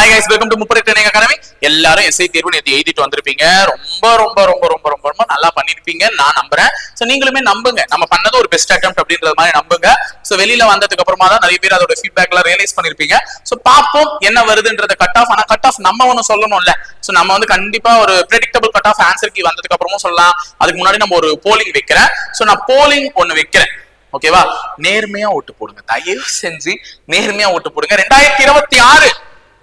Hi guys, welcome to Mupare Training Academy. எல்லாரும் SI தேர்வு நேத்து எழுதிட்டு வந்திருப்பீங்க. ரொம்ப ரொம்ப ரொம்ப ரொம்ப ரொம்ப ரொம்ப நல்லா பண்ணிருப்பீங்க நான் நம்புறேன். சோ நீங்களுமே நம்புங்க. நம்ம பண்ணது ஒரு பெஸ்ட் அட்டெம்ப்ட் அப்படின்றது மாதிரி நம்புங்க. சோ வெளியில வந்ததுக்கு அப்புறமா தான் நிறைய பேர் அதோட ஃபீட்பேக் எல்லாம் ரியலைஸ் பண்ணிருப்பீங்க. சோ பாப்போம் என்ன வருதுன்றத கட் ஆஃப். ஆனா கட் ஆஃப் நம்ம ஒன்னு சொல்லணும்ல. சோ நம்ம வந்து கண்டிப்பா ஒரு predictable cut off answer key வந்ததுக்கு அப்புறமும் சொல்லலாம். அதுக்கு முன்னாடி நம்ம ஒரு போலிங் வைக்கிறேன். சோ நான் போலிங் ஒன்னு வைக்கிறேன். ஓகேவா? நேர்மையா ஓட்டு போடுங்க. தயவு செஞ்சு நேர்மையா ஓட்டு போடுங்க. 2026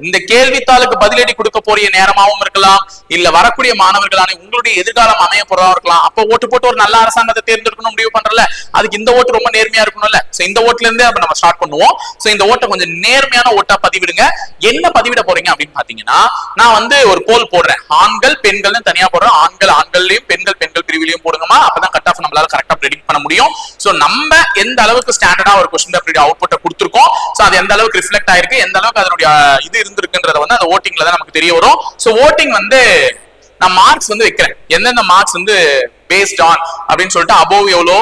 இந்த கேள்வித்தாளுக்கு பதிலடி கொடுக்க போறிய நேரமாவும் இருக்கலாம், இல்ல வரக்கூடிய மாணவர்களான உங்களுடைய எதிர்காலம் அமைய போறதா இருக்கலாம். அப்ப ஓட்டு போட்டு ஒரு நல்ல அரசாங்கத்தை தேர்ந்தெடுக்கணும் முடிவு பண்றல, அதுக்கு இந்த ஓட்டு ரொம்ப நேர்மையா இருக்கணும்ல. சோ இந்த ஓட்டுல இருந்தே அப்ப நம்ம ஸ்டார்ட் பண்ணுவோம். சோ இந்த ஓட்டை கொஞ்சம் நேர்மையான ஓட்டா பதிவிடுங்க. என்ன பதிவிட போறீங்க அப்படின்னு பாத்தீங்கன்னா, நான் வந்து ஒரு போல் போடுறேன். ஆண்கள் பெண்கள்னு தனியா போடுறேன். ஆண்கள் ஆண்கள்லயும் பெண்கள் பெண்கள் பிரிவிலையும் போடுங்கமா. அப்பதான் கட் ஆஃப் நம்மளால கரெக்டா ப்ரெடிக்ட் பண்ண முடியும். சோ நம்ம எந்த அளவுக்கு ஸ்டாண்டர்டா ஒரு கொஸ்டின் பேப்பர் அவுட்புட்டை கொடுத்துருக்கோம், சோ அது எந்த அளவுக்கு ரிஃப்ளெக்ட் ஆயிருக்கு, எந்த அளவுக்கு அதனுடைய இது இருந்திருக்குன்றத வந்து அந்த ஓட்டிங்ல தான் நமக்கு தெரிய வரும். சோ ஓட்டிங் வந்து நான் மார்க்ஸ் வந்து வைக்கிறேன். எந்தெந்த மார்க்ஸ் வந்து பேஸ்ட் ஆன் அப்படின்னு சொல்லிட்டு அபோவ் எவ்வளோ,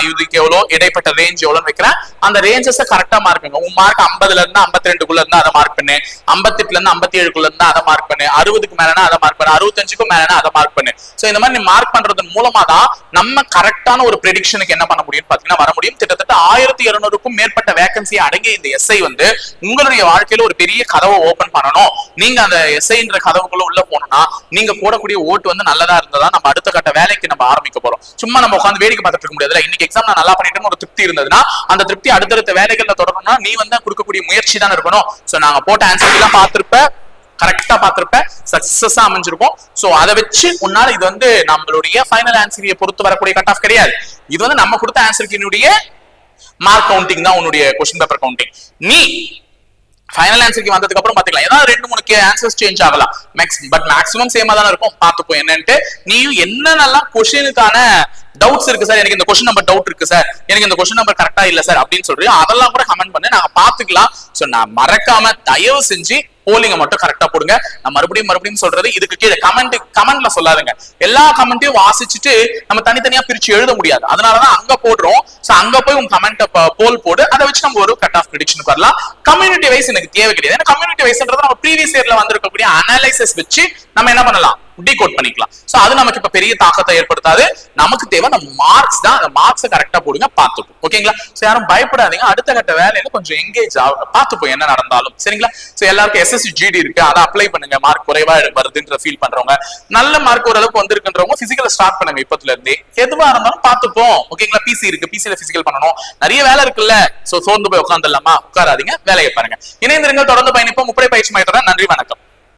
இதுக்கு எவ்வளோ, இடைப்பட்ட ரேஞ்ச் எவ்வளோன்னு வைக்கிறேன். அந்த ரேஞ்சஸ் கரெக்டா மார்க்குங்க. உங்க மார்க் 50ல இருந்து 52க்குள்ள இருந்தா அதை மார்க் பண்ணு, 58ல இருந்து 57க்குள்ள இருந்தா அதை மார்க் பண்ணு, 60க்கு மேலனா அதை மார்க் பண்ணு, 65க்கும் மேலனா அதை மார்க் பண்ணு. சோ இந்த மாதிரி மார்க் பண்றதன் மூலமா தான் நம்ம கரெக்டான ஒரு ப்ரெடிக்ஷனுக்கு என்ன பண்ண முடியும் பாத்தீங்கன்னா வர முடியும். கிட்டத்தட்ட 1200க்கும் மேற்பட்ட வேகன்சி அடங்கிய இந்த எஸ்ஐ வந்து உங்களுடைய வாழ்க்கையில ஒரு பெரிய கதவை ஓபன் பண்ணணும். நீங்க அந்த எஸ்ஐன்ற கதவுக்குள்ள உள்ள போனோம்னா நீங்க போடக்கூடிய ஓட்டு வந்து நல்லதா இருந்ததா நம்ம அடுத்த கட்ட வேலைக்கு நம்ம ஆரம்பிக்க போறோம். சும்மா நம்ம உட்காந்து வேடிக்கை பார்த்துட்டு இருக்க முடியாதுல. இன்னைக்கு எக்ஸாம் நான் நல்லா பண்ணிட்டேன்னு ஒரு திருப்தி இருந்ததுன்னா அந்த திருப்தி அடுத்தடுத்த வேலைகள்ல தொடரணும்னா நீ வந்து கொடுக்கக்கூடிய முயற்சி தான் இருக்கணும். சோ நாங்க போட்ட ஆன்சர் எல்லாம் பார்த்திருப்ப, கரெக்டா பார்த்திருப்ப, சக்சஸா அமைஞ்சிருக்கும். சோ அதை வச்சு உன்னால இது வந்து நம்மளுடைய ஃபைனல் ஆன்சரை பொறுத்து வரக்கூடிய கட் ஆஃப் கிடையாது. இது வந்து நம்ம கொடுத்த ஆன்சருக்கு மார்க் கவுண்டிங் தான் உன்னுடைய கொஸ்டின் பேப்பர் கவுண்டிங். நீ ஃபைனல் ஆன்சருக்கு வந்ததுக்கு அப்புறம் பாத்துக்கலாம். ஏதாவது 2-3 ஆன்சர்ஸ் சேஞ்ச் ஆகலாம், பட் மேக்ஸிமம் சேமா தான் இருக்கும். பாத்துப்போம் என்னன்ட்டு. நீயும் என்னென்னலாம் கொஸ்டினுக்கான டவுட்ஸ் இருக்கு சார், எனக்கு இந்த கொஸ்டின் நம்பர் டவுட் இருக்கு சார், எனக்கு இந்த கொஸ்டின் நம்பர் கரெக்டா இல்ல சார் அப்படின்னு சொல்றீங்க, அதெல்லாம் கூட கமெண்ட் பண்ணி நாங்க பாத்துக்கலாம். சோ நான் மறக்காம தயவு செஞ்சு போலிங்க மட்டும் கரெக்டா போடுங்க. நான் மறுபடியும் சொல்றது, இதுக்கு கீழே கமெண்ட்ல சொல்லாதுங்க. எல்லா கமெண்ட்டையும் வாசிச்சுட்டு நம்ம தனித்தனியா பிரிச்சு எழுத முடியாது. அதனாலதான் அங்க போடுறோம். சோ அங்க போய் உங்க கமெண்ட் போல் போடு, அதை வச்சு நம்ம ஒரு கட் ஆஃப் ப்ரெடிக்ஷனுக்கு வரலாம். கம்யூனிட்டி வைஸ் எனக்கு தேவை கிடையாது. ஏன்னா கம்யூனிட்டி வைஸ்ன்றது நம்ம ப்ரீவியஸ் இயர்ல வந்திருக்கக்கூடிய அனாலிசிஸ் வச்சு நம்ம என்ன பண்ணலாம், டீகோட் பண்ணிக்கலாம். சோ அது நமக்கு இப்ப பெரிய தாக்கத்தை ஏற்படுத்தாது. நமக்கு தேவை நம்ம மார்க்ஸ் தான். அந்த மார்க்ஸ் கரெக்டா போடுங்க, பாத்துப்போம். ஓகேங்களா? சோ யாரும் பயப்படாதீங்க. அடுத்த கட்ட வேலையில கொஞ்சம் எங்கேஜ் ஆகுங்க, பாத்துப்போம் என்ன நடந்தாலும். சரிங்களா? சோ எல்லாருக்கும் எஸ்எஸ்சி ஜிடி இருக்கு, அதை அப்ளை பண்ணுங்க. மார்க் குறைவா வருதுன்ற ஃபீல் பண்றவங்க, நல்ல மார்க் ஓரளவுக்கு வந்திருக்குன்றவங்க பிசிக்கல் ஸ்டார்ட் பண்ணுங்க இப்பத்துல இருந்தே. எதுவா இருந்தாலும் பாத்துப்போம். ஓகேங்களா? பிசி இருக்கு, பிசில பிசிக்கல் பண்ணணும், நிறைய வேலை இருக்குல்ல. சோ சோர்ந்து போய் உட்காந்துடலாமா? உட்காராதீங்க, வேலையை பாருங்க. இணைந்திருங்கள், தொடர்ந்து பயணிப்போம். முப்படை பயிற்சி மையத்தோட. நன்றி, வணக்கம்.